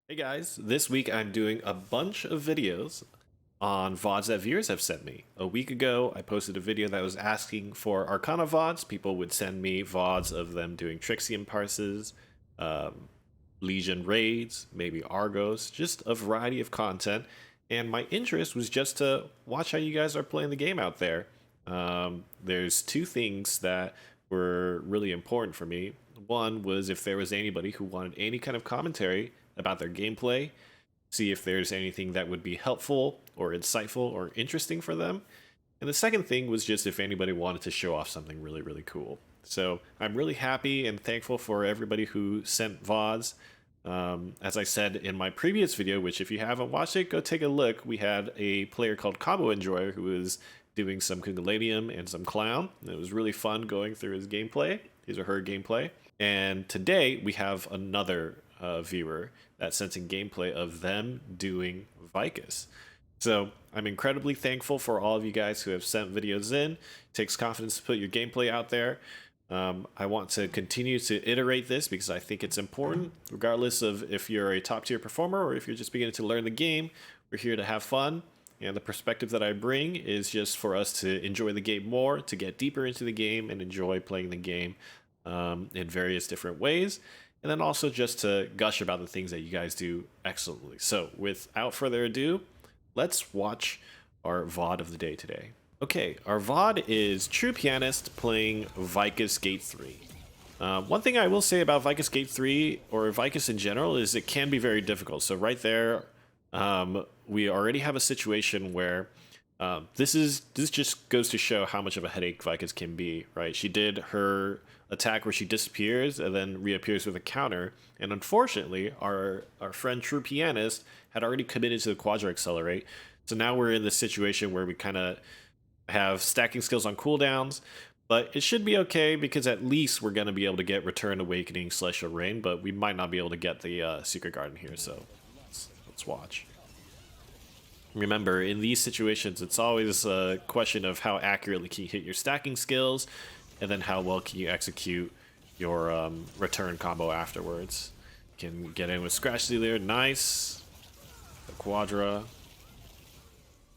Hey guys, this week I'm doing a bunch of videos on VODs that viewers have sent me. A week ago, I posted a video that was asking for Arcana VODs. People would send me VODs of them doing Trixium parses, Legion raids, maybe Argos, just a variety of content. And my interest was just to watch how you guys are playing the game out there. There's two things that were really important for me. One was if there was anybody who wanted any kind of commentary about their gameplay, see if there's anything that would be helpful or insightful or interesting for them. And the second thing was just if anybody wanted to show off something really, really cool. So I'm really happy and thankful for everybody who sent VODs. As I said in my previous video, which if you haven't watched it, go take a look. We had a player called Combo Enjoyer who was doing some Kundalanium and some Clown. It was really fun going through his or her gameplay. And today we have another viewer that sent in gameplay of them doing Vykas. So I'm incredibly thankful for all of you guys who have sent videos in. It takes confidence to put your gameplay out there. I want to continue to iterate this because I think it's important, regardless of if you're a top tier performer or if you're just beginning to learn the game. We're here to have fun, and the perspective that I bring is just for us to enjoy the game more, to get deeper into the game and enjoy playing the game in various different ways. And then also just to gush about the things that you guys do excellently. So without further ado, let's watch our VOD of the day today. Okay, our VOD is Truepianist playing Vykas Gate 3. One thing I will say about Vykas Gate 3, or Vykas in general, is it can be very difficult. So right there, we already have a situation where this just goes to show how much of a headache Vykas can be, right? She did her attack where she disappears and then reappears with a counter, and unfortunately, our friend Truepianist had already committed to the Quadra Accelerate. So now we're in this situation where we kind of have stacking skills on cooldowns, but it should be okay because at least we're going to be able to get Return Awakening Celestial Rain, but we might not be able to get the Secret Garden here, so let's watch. Remember, in these situations, it's always a question of how accurately can you hit your stacking skills, and then how well can you execute your return combo afterwards. Can get in with Scratch Stealer, nice. The Quadra,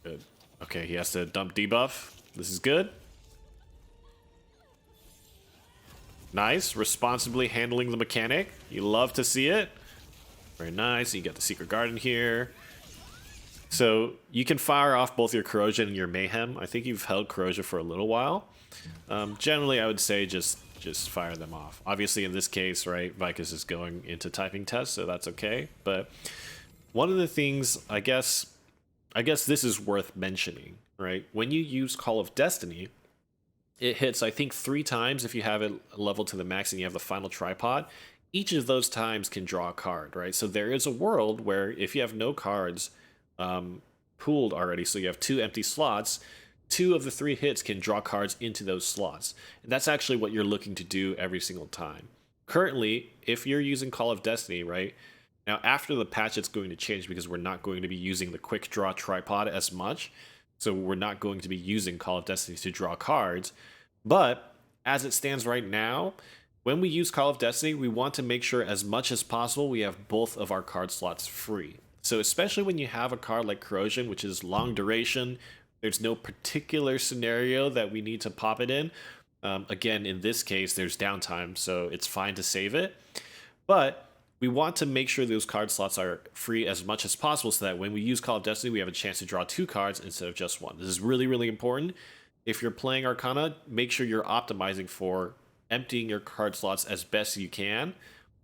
good. Okay, he has to dump debuff. This is good. Nice, responsibly handling the mechanic. You love to see it. Very nice. You get the Secret Garden here. So you can fire off both your Corrosion and your Mayhem. I think you've held Corrosion for a little while. Generally, I would say just fire them off. Obviously, in this case, right, Vykas is going into typing test, so that's okay. But one of the things, I guess this is worth mentioning, right? When you use Call of Destiny, it hits, I think, 3 times if you have it leveled to the max and you have the final tripod. Each of those times can draw a card, right? So there is a world where if you have no cards pooled already, so you have 2 empty slots, 2 of the 3 hits can draw cards into those slots. And that's actually what you're looking to do every single time. Currently, if you're using Call of Destiny, right, now after the patch it's going to change because we're not going to be using the quick draw tripod as much. So we're not going to be using Call of Destiny to draw cards. But as it stands right now, when we use Call of Destiny, we want to make sure as much as possible we have both of our card slots free. So especially when you have a card like Corrosion, which is long duration, there's no particular scenario that we need to pop it in. Again, in this case, there's downtime, so it's fine to save it. But we want to make sure those card slots are free as much as possible so that when we use Call of Destiny, we have a chance to draw 2 cards instead of just 1. This is really, really important. If you're playing Arcana, make sure you're optimizing for emptying your card slots as best you can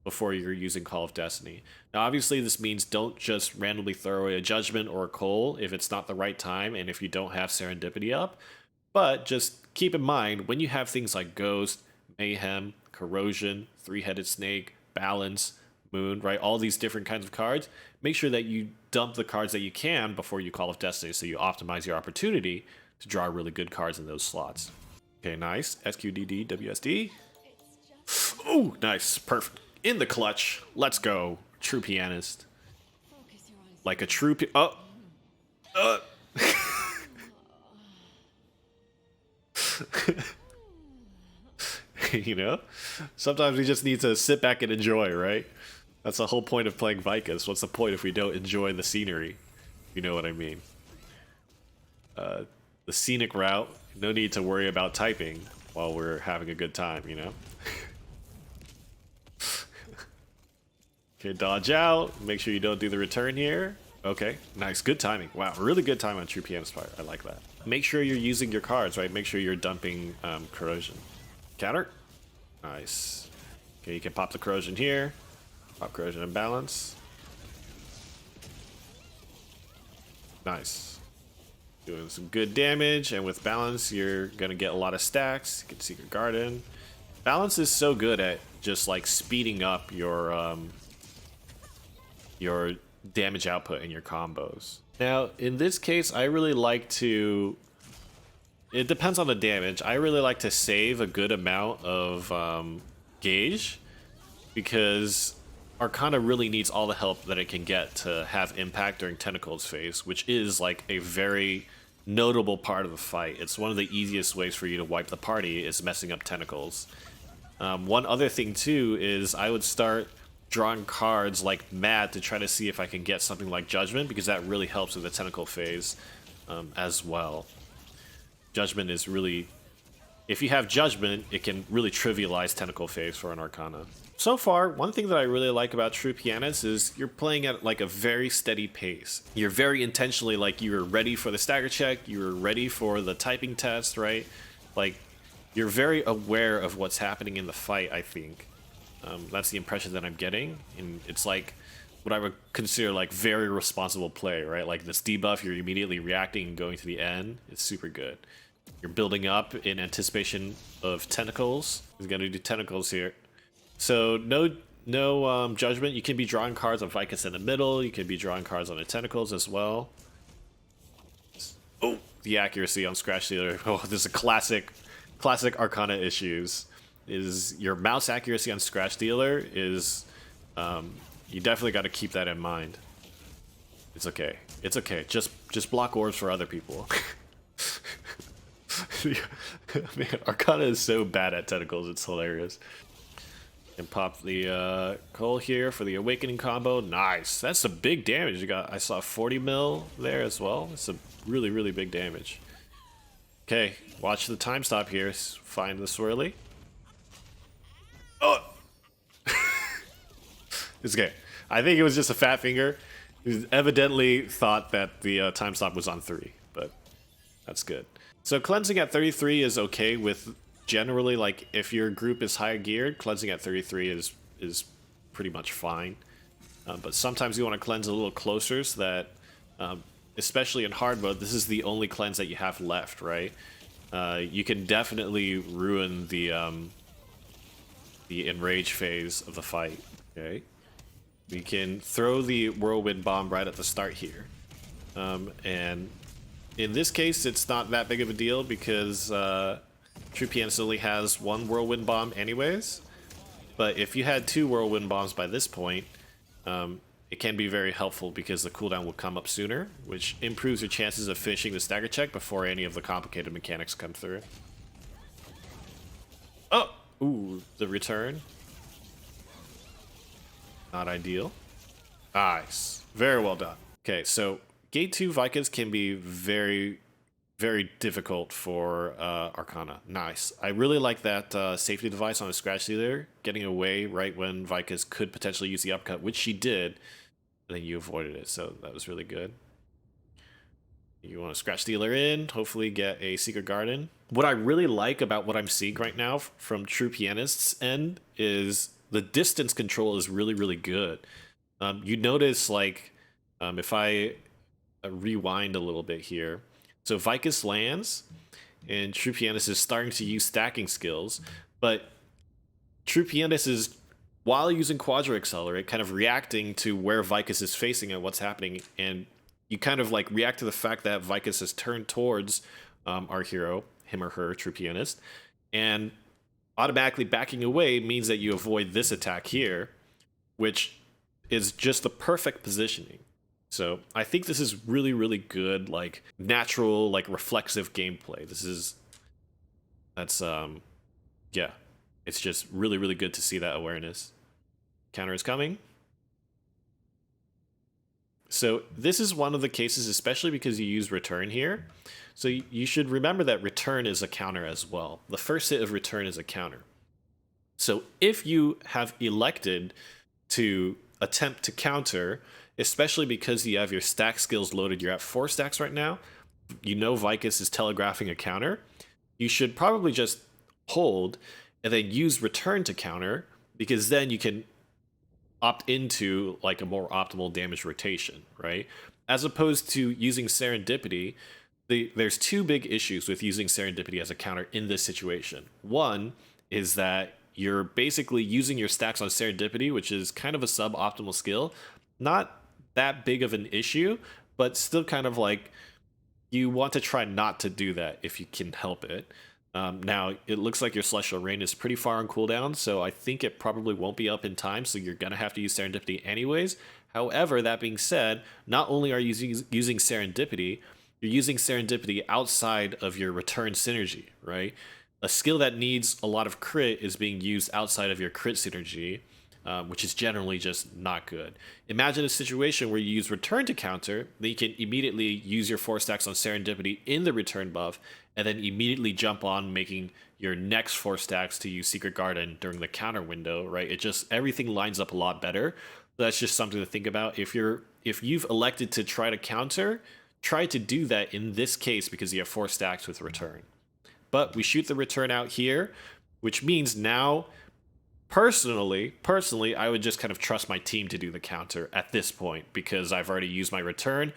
before you're using Call of Destiny. Now, obviously, this means don't just randomly throw away a Judgment or a Coal if it's not the right time and if you don't have Serendipity up. But just keep in mind, when you have things like Ghost, Mayhem, Corrosion, Three-Headed Snake, Balance, Moon, right, all these different kinds of cards, make sure that you dump the cards that you can before you Call of Destiny so you optimize your opportunity to draw really good cards in those slots. Okay, nice. SQDD, WSD. Oh, nice. Perfect. In the clutch. Let's go. Truepianist. Like a true... You know? Sometimes we just need to sit back and enjoy, right? That's the whole point of playing Vykas. What's the point if we don't enjoy the scenery? You know what I mean. The scenic route, no need to worry about typing while we're having a good time, you know? Okay, dodge out. Make sure you don't do the return here. Okay, nice. Good timing. Wow, really good time on Truepianist fire. I like that. Make sure you're using your cards, right? Make sure you're dumping corrosion. Counter. Nice. Okay, you can pop the corrosion here. Pop corrosion and balance. Nice. Doing some good damage, and with balance, you're gonna get a lot of stacks. You can Secret Garden. Balance is so good at just like speeding up your damage output in your combos. Now, in this case, I really like to... It depends on the damage. I really like to save a good amount of gauge, because Arcana really needs all the help that it can get to have impact during Tentacles phase, which is like a very notable part of the fight. It's one of the easiest ways for you to wipe the party is messing up Tentacles. One other thing too is I would start drawing cards like mad to try to see if I can get something like Judgment, because that really helps with the Tentacle phase as well. Judgment is really... If you have Judgment, it can really trivialize Tentacle phase for an Arcana. So far, one thing that I really like about Truepianist is you're playing at like a very steady pace. You're very intentionally like you're ready for the stagger check, you're ready for the typing test, right? Like, you're very aware of what's happening in the fight, I think. That's the impression that I'm getting, and it's like what I would consider like very responsible play, right? Like this debuff, you're immediately reacting and going to the end. It's super good. You're building up in anticipation of Tentacles. He's gonna do Tentacles here. So no Judgment. You can be drawing cards on Vykas in the middle. You can be drawing cards on the Tentacles as well. Oh, the accuracy on Scratch Dealer. Oh, this is a classic Arcana issues. Is your mouse accuracy on Scratch Dealer is you definitely got to keep that in mind. It's okay. It's okay. Just block orbs for other people. Man, Arcana is so bad at Tentacles. It's hilarious. And pop the Coal here for the Awakening combo. Nice. That's some big damage. You got. I saw 40 mil there as well. That's a really big damage. Okay, watch the time stop here. Find the swirly. Oh! It's okay. I think it was just a fat finger. He evidently thought that the time stop was on 3, but that's good. So cleansing at 33 is okay with generally, like, if your group is high geared, cleansing at 33 is pretty much fine. But sometimes you want to cleanse a little closer so that, especially in hard mode, this is the only cleanse that you have left, right? You can definitely ruin the enrage phase of the fight. Okay, we can throw the whirlwind bomb right at the start here, and in this case it's not that big of a deal because Truepianist only has one whirlwind bomb anyways. But if you had 2 whirlwind bombs by this point, it can be very helpful because the cooldown will come up sooner, which improves your chances of finishing the stagger check before any of the complicated mechanics come through. Oh! Ooh, the return. Not ideal. Nice. Very well done. Okay, so Gate 2 Vykas can be very difficult for Arcana. Nice. I really like that safety device on a Scratch Dealer, getting away right when Vykas could potentially use the upcut, which she did, and then you avoided it, so that was really good. You want to Scratch Dealer in, hopefully get a Secret Garden. What I really like about what I'm seeing right now from Truepianist's end is the distance control is really good. You notice, like, if I rewind a little bit here, so Vykas lands, and Truepianist is starting to use stacking skills, but Truepianist is, while using Quadra Accelerate, kind of reacting to where Vykas is facing and what's happening, and you kind of like react to the fact that Vykas has turned towards our hero, him or her, Truepianist, and automatically backing away means that you avoid this attack here, which is just the perfect positioning. So I think this is really good, like natural, like reflexive gameplay. Yeah, it's just really good to see that awareness. Counter is coming. So this is one of the cases, especially because you use return here. So you should remember that return is a counter as well. The first hit of return is a counter. So if you have elected to attempt to counter, especially because you have your stack skills loaded, you're at 4 stacks right now, you know Vykas is telegraphing a counter, you should probably just hold and then use return to counter, because then you can opt into like a more optimal damage rotation, right? As opposed to using serendipity, there's two big issues with using serendipity as a counter in this situation. One is that you're basically using your stacks on serendipity, which is kind of a suboptimal skill. Not that big of an issue, but still kind of like you want to try not to do that if you can help it. Now, it looks like your Celestial Rain is pretty far on cooldown, so I think it probably won't be up in time, so you're going to have to use Serendipity anyways. However, that being said, not only are you using Serendipity, you're using Serendipity outside of your return synergy, right? A skill that needs a lot of crit is being used outside of your crit synergy, which is generally just not good. Imagine a situation where you use return to counter, then you can immediately use your 4 stacks on serendipity in the return buff, and then immediately jump on making your next 4 stacks to use Secret Garden during the counter window, right? It just, everything lines up a lot better. That's just something to think about. If you've elected to try to counter, try to do that in this case because you have 4 stacks with return. But we shoot the return out here, which means now personally, I would just kind of trust my team to do the counter at this point because I've already used my return.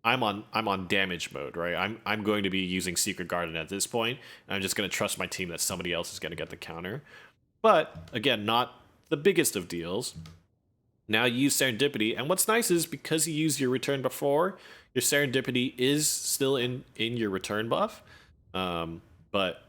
I'm on damage mode, right? I'm going to be using Secret Garden at this point, and I'm just going to trust my team that somebody else is going to get the counter. But again, not the biggest of deals. Now you use Serendipity, and what's nice is because you used your return before, your Serendipity is still in your return buff, but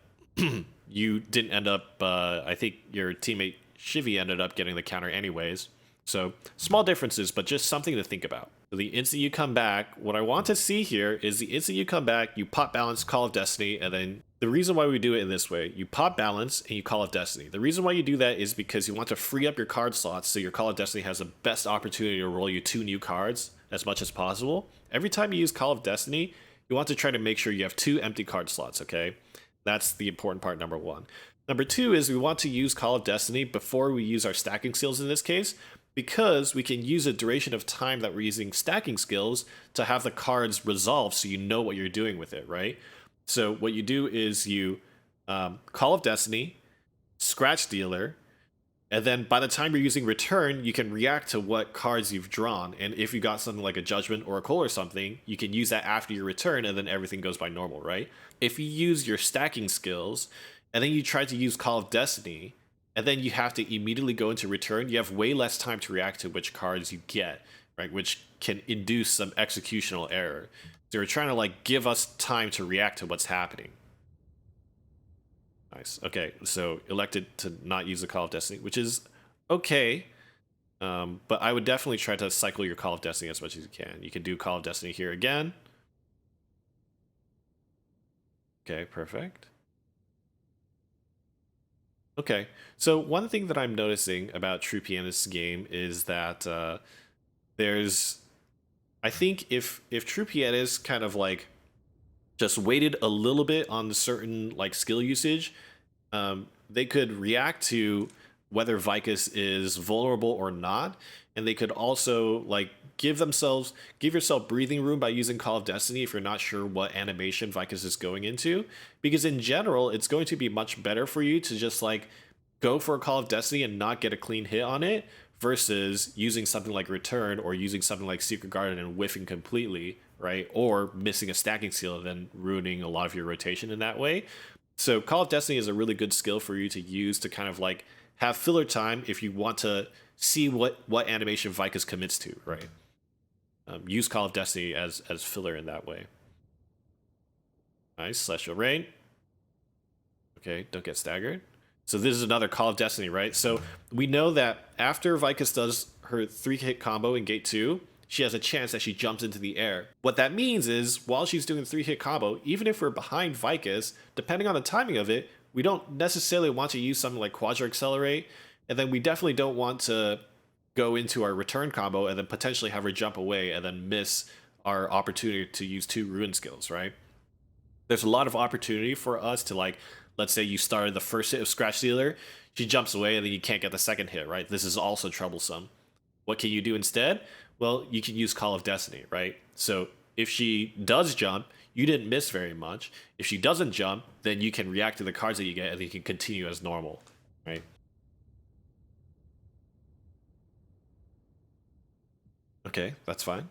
you didn't end up. I think your teammate Shivy ended up getting the counter anyways. So small differences, but just something to think about. So the instant you come back, what I want to see here is the instant you come back, you pop balance, Call of Destiny, and then the reason why we do it in this way, you pop balance and you Call of Destiny. The reason why you do that is because you want to free up your card slots so your Call of Destiny has the best opportunity to roll you 2 new cards as much as possible. Every time you use Call of Destiny, you want to try to make sure you have 2 empty card slots, okay? That's the important part, number 1. Number 2 is we want to use Call of Destiny before we use our stacking skills in this case, because we can use a duration of time that we're using stacking skills to have the cards resolve so you know what you're doing with it, right? So what you do is you Call of Destiny, Scratch Dealer, and then by the time you're using Return, you can react to what cards you've drawn. And if you got something like a Judgment or a Coal or something, you can use that after your return, and then everything goes by normal, right? If you use your stacking skills, and then you try to use Call of Destiny, and then you have to immediately go into return, you have way less time to react to which cards you get, right? Which can induce some executional error. So we're trying to like give us time to react to what's happening. Nice. Okay, so elected to not use the Call of Destiny, which is okay. But I would definitely try to cycle your Call of Destiny as much as you can. You can do Call of Destiny here again. Okay, perfect. Okay, so one thing that I'm noticing about Truepianist's game is that there's, I think if Truepianist kind of like just waited a little bit on the certain like skill usage, they could react to whether Vykas is vulnerable or not, and they could also like give yourself breathing room by using Call of Destiny if you're not sure what animation Vykas is going into, because in general it's going to be much better for you to just like go for a Call of Destiny and not get a clean hit on it versus using something like Return or using something like Secret Garden and whiffing completely, right? Or missing a stacking skill and then ruining a lot of your rotation in that way. So Call of Destiny is a really good skill for you to use to kind of like have filler time if you want to see what animation Vykas commits to, right? Use Call of Destiny as filler in that way. Nice, Celestial Rain. Okay, don't get staggered. So this is another Call of Destiny, right? So we know that after Vykas does her 3-hit combo in Gate 2, she has a chance that she jumps into the air. What that means is, while she's doing the 3-hit combo, even if we're behind Vykas, depending on the timing of it, we don't necessarily want to use something like Quadra Accelerate, and then we definitely don't want to go into our return combo and then potentially have her jump away and then miss our opportunity to use 2 ruin skills, right? There's a lot of opportunity for us to, like, let's say you started the first hit of Scratch Dealer, she jumps away and then you can't get the second hit, right? This is also troublesome. What can you do instead? Well, you can use Call of Destiny, right? So if she does jump, you didn't miss very much. If she doesn't jump, then you can react to the cards that you get and you can continue as normal, right? Okay, that's fine.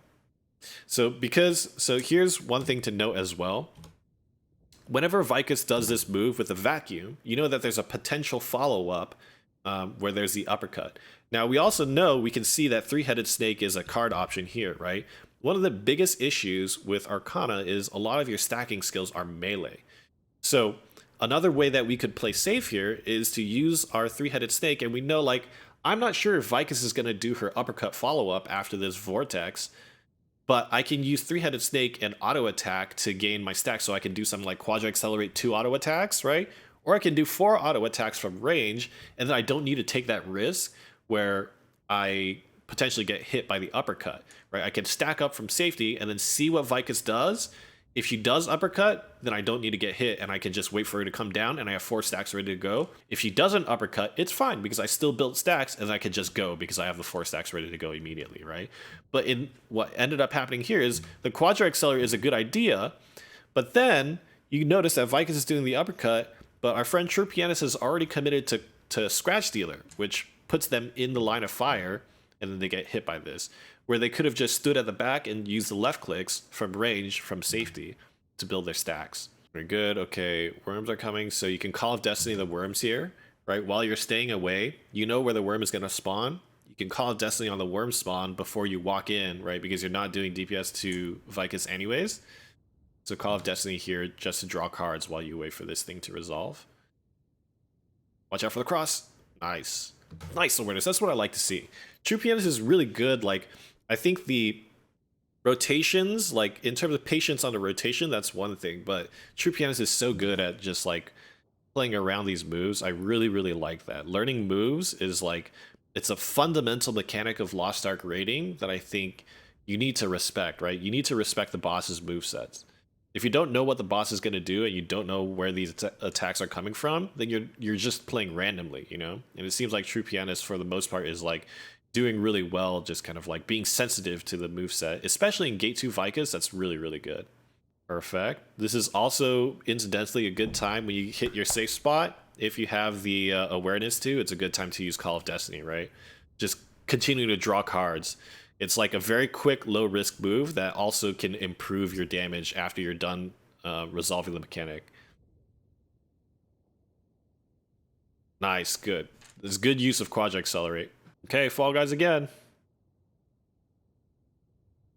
So here's one thing to note as well. Whenever Vykas does this move with a vacuum, you know that there's a potential follow-up where there's the uppercut. Now, we also know, we can see that Three-Headed Snake is a card option here, right? One of the biggest issues with Arcana is a lot of your stacking skills are melee. So another way that we could play safe here is to use our Three-Headed Snake, and we know, like, I'm not sure if Vykas is going to do her uppercut follow-up after this Vortex, but I can use Three-Headed Snake and auto attack to gain my stack, so I can do something like Quadra Accelerate 2 auto attacks, right? Or I can do 4 auto attacks from range, and then I don't need to take that risk where I potentially get hit by the uppercut, right? I can stack up from safety and then see what Vykas does. If she does uppercut, then I don't need to get hit and I can just wait for her to come down and I have 4 stacks ready to go. If she doesn't uppercut, it's fine because I still built stacks and I can just go because I have the 4 stacks ready to go immediately, right? But in what ended up happening here is the Quadra Accelerator is a good idea, but then you notice that Vykas is doing the uppercut, but our friend Truepianist has already committed to Scratch Dealer, which puts them in the line of fire, and then they get hit by this. Where they could have just stood at the back and used the left clicks from range, from safety, to build their stacks. Very good. Okay, worms are coming, so you can Call of Destiny the worms here, right? While you're staying away, you know where the worm is going to spawn. You can Call of Destiny on the worm spawn before you walk in, right? Because you're not doing DPS to Vykas anyways. So Call of Destiny here just to draw cards while you wait for this thing to resolve. Watch out for the cross. Nice. Nice awareness. That's what I like to see. Truepianist is really good. Like, I think the rotations, like in terms of patience on the rotation, that's one thing, but Truepianist is so good at just like playing around these moves. I really, really like that. Learning moves is like, it's a fundamental mechanic of Lost Ark raiding that I think you need to respect, right? You need to respect the boss's movesets. If you don't know what the boss is going to do and you don't know where these attacks are coming from, then you're just playing randomly, you know? And it seems like Truepianist, for the most part, is like doing really well, just kind of like being sensitive to the moveset, especially in Gate 2 Vykas. That's really, really good. Perfect. This is also, incidentally, a good time when you hit your safe spot. If you have the awareness to, it's a good time to use Call of Destiny, right? Just continue to draw cards. It's like a very quick, low-risk move that also can improve your damage after you're done resolving the mechanic. Nice, good. This is good use of Quadra Accelerate. Okay, Fall Guys again.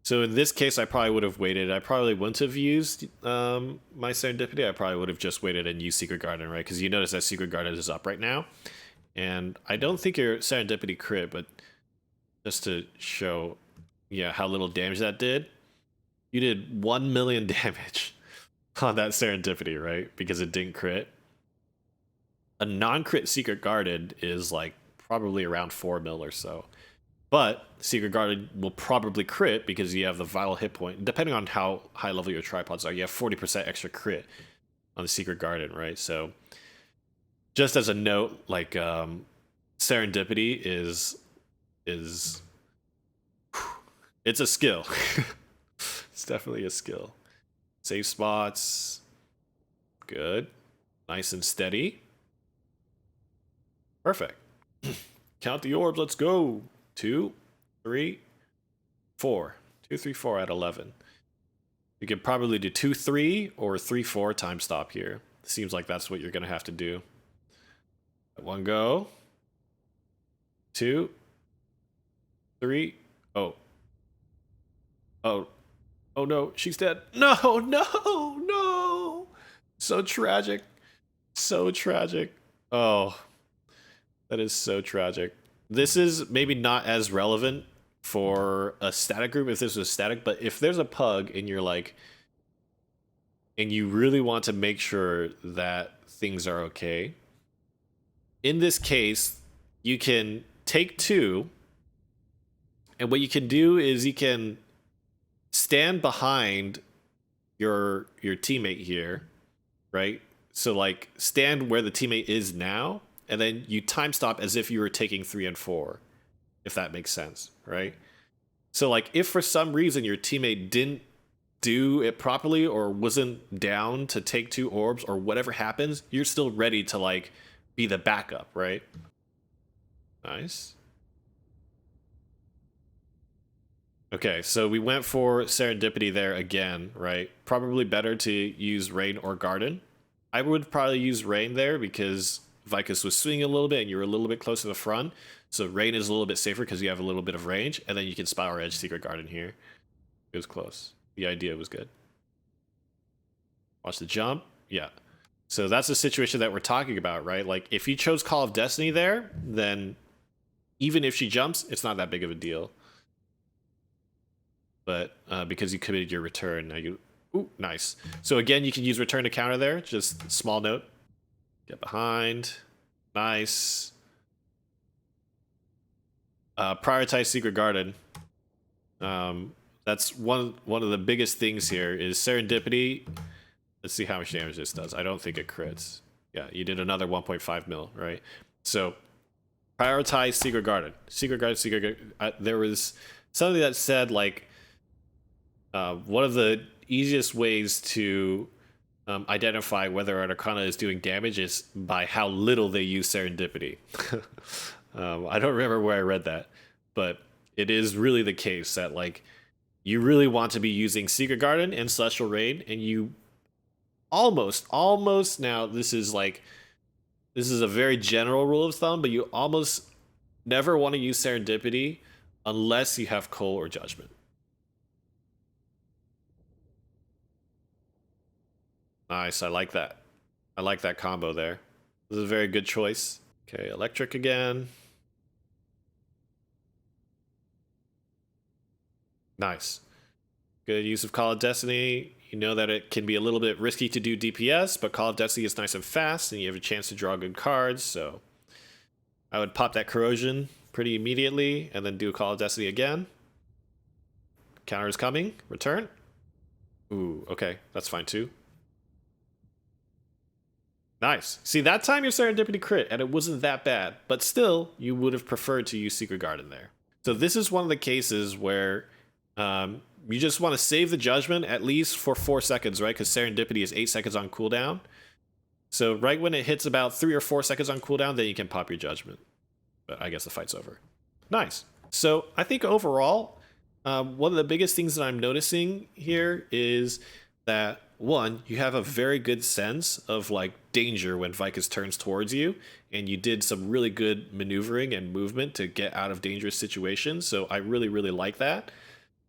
So in this case, I probably would have waited. I probably wouldn't have used my Serendipity. I probably would have just waited and used Secret Garden, right? Because you notice that Secret Garden is up right now. And I don't think your Serendipity crit, but just to show, yeah, how little damage that did. You did 1 million damage on that Serendipity, right? Because it didn't crit. A non-crit Secret Garden is like probably around 4 mil or so. But Secret Garden will probably crit because you have the vital hit point. Depending on how high level your tripods are, you have 40% extra crit on the Secret Garden, right? So just as a note, like Serendipity is it's a skill. It's definitely a skill. Save spots. Good. Nice and steady. Perfect. Count the orbs. Let's go. 2, 3, 4. 2, 3, 4 at 11. You could probably do 2, 3 or 3, 4 time stop here. Seems like that's what you're going to have to do. One go. 2, 3. Oh. Oh. Oh no, she's dead. No, no, no. So tragic. So tragic. Oh. That is so tragic. This is maybe not as relevant for a static group if this was static, but if there's a pug and you're like, and you really want to make sure that things are okay, in this case, you can take 2 And what you can do is you can stand behind your teammate here, right? So like stand where the teammate is now, and then you time stop as if you were taking 3 and 4, if that makes sense, right? So like if for some reason your teammate didn't do it properly or wasn't down to take 2 orbs or whatever happens, you're still ready to like be the backup, right? Nice. Okay, so we went for Serendipity there again, right? Probably better to use Rain or Garden. I would probably use Rain there because Vykas was swinging a little bit and you were a little bit close to the front. So Rain is a little bit safer because you have a little bit of range, and then you can Spiral Edge Secret Garden here. It was close. The idea was good. Watch the jump. Yeah. So that's the situation that we're talking about, right? Like if you chose Call of Destiny there, then even if she jumps, it's not that big of a deal. But because you committed your return, now you... Ooh, nice. So again, you can use return to counter there. Just small note. Get behind. Nice. Prioritize Secret Garden. That's one of the biggest things here is Serendipity. Let's see how much damage this does. I don't think it crits. Yeah, you did another 1.5 mil, right? So prioritize Secret Garden. Secret Garden, Secret Garden. There was something that said like one of the easiest ways to identify whether an Arcana is doing damage is by how little they use Serendipity. I don't remember where I read that, but it is really the case that like you really want to be using Secret Garden and Celestial Rain, and you almost now this is a very general rule of thumb, but you almost never want to use Serendipity unless you have Coal or Judgment. Nice, I like that. I like that combo there. This is a very good choice. Okay, Electric again. Nice. Good use of Call of Destiny. You know that it can be a little bit risky to do DPS, but Call of Destiny is nice and fast, and you have a chance to draw good cards, so I would pop that Corrosion pretty immediately, and then do Call of Destiny again. Counter is coming. Return. Ooh, okay. That's fine, too. Nice. See, that time your Serendipity crit, and it wasn't that bad, but still, you would have preferred to use Secret Garden there. So this is one of the cases where you just want to save the Judgment at least for 4 seconds, right? Because Serendipity is 8 seconds on cooldown. So right when it hits about 3 or 4 seconds on cooldown, then you can pop your Judgment. But I guess the fight's over. Nice. So I think overall, one of the biggest things that I'm noticing here is that, one, you have a very good sense of like danger when Vykas turns towards you, and you did some really good maneuvering and movement to get out of dangerous situations. So I really, really like that.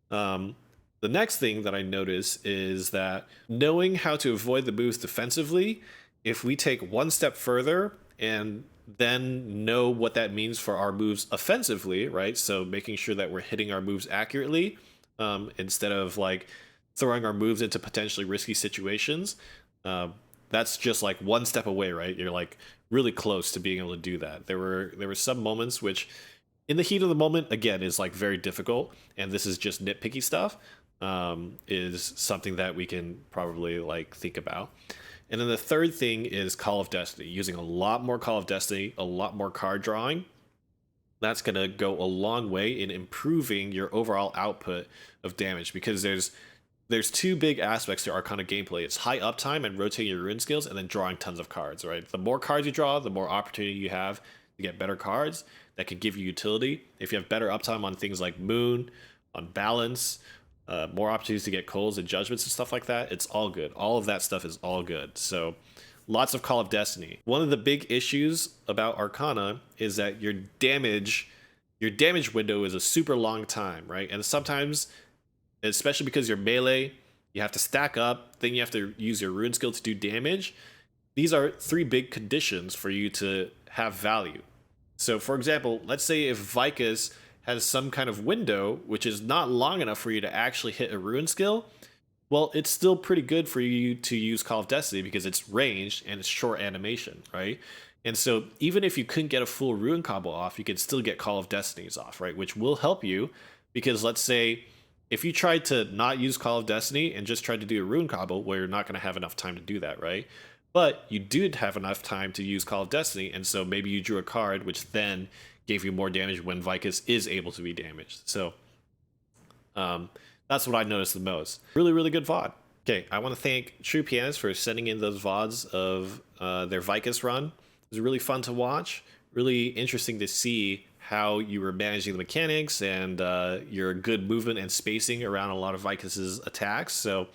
The next thing that I notice is that knowing how to avoid the moves defensively, if we take one step further and then know what that means for our moves offensively, right? So making sure that we're hitting our moves accurately, instead of like throwing our moves into potentially risky situations. That's just like one step away, right? You're like really close to being able to do that. There were some moments which, in the heat of the moment, again, is like very difficult, and this is just nitpicky stuff. Is something that we can probably like think about. And then the third thing is Call of Destiny, using a lot more Call of Destiny, a lot more card drawing. That's going to go a long way in improving your overall output of damage, because there's two big aspects to Arcana gameplay. It's high uptime and rotating your rune skills, and then drawing tons of cards, right? The more cards you draw, the more opportunity you have to get better cards that can give you utility. If you have better uptime on things like Moon, on Balance, more opportunities to get Coals and Judgments and stuff like that, it's all good. All of that stuff is all good. So lots of Call of Destiny. One of the big issues about Arcana is that your damage window is a super long time, right? And sometimes, especially because you're melee, you have to stack up, then you have to use your rune skill to do damage. These are 3 big conditions for you to have value. So for example, let's say if Vykas has some kind of window which is not long enough for you to actually hit a rune skill, well, it's still pretty good for you to use Call of Destiny because it's ranged and it's short animation, right? And so even if you couldn't get a full rune combo off, you could still get Call of Destinies off, right? Which will help you Because let's say if you tried to not use Call of Destiny and just tried to do a rune combo, well, you're not going to have enough time to do that, right? But you did have enough time to use Call of Destiny, and so maybe you drew a card which then gave you more damage when Vykas is able to be damaged. So that's what I noticed the most. Really, really good VOD. Okay, I want to thank Truepianist for sending in those VODs of their Vykas run. It was really fun to watch. Really interesting to see how you were managing the mechanics and your good movement and spacing around a lot of Vykas's attacks. So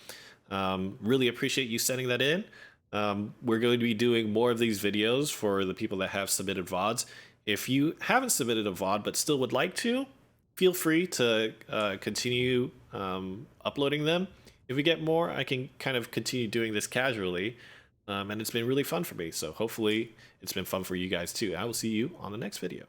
really appreciate you sending that in. We're going to be doing more of these videos for the people that have submitted VODs. If you haven't submitted a VOD but still would like to, feel free to continue uploading them. If we get more, I can kind of continue doing this casually. And it's been really fun for me. So hopefully it's been fun for you guys too. I will see you on the next video.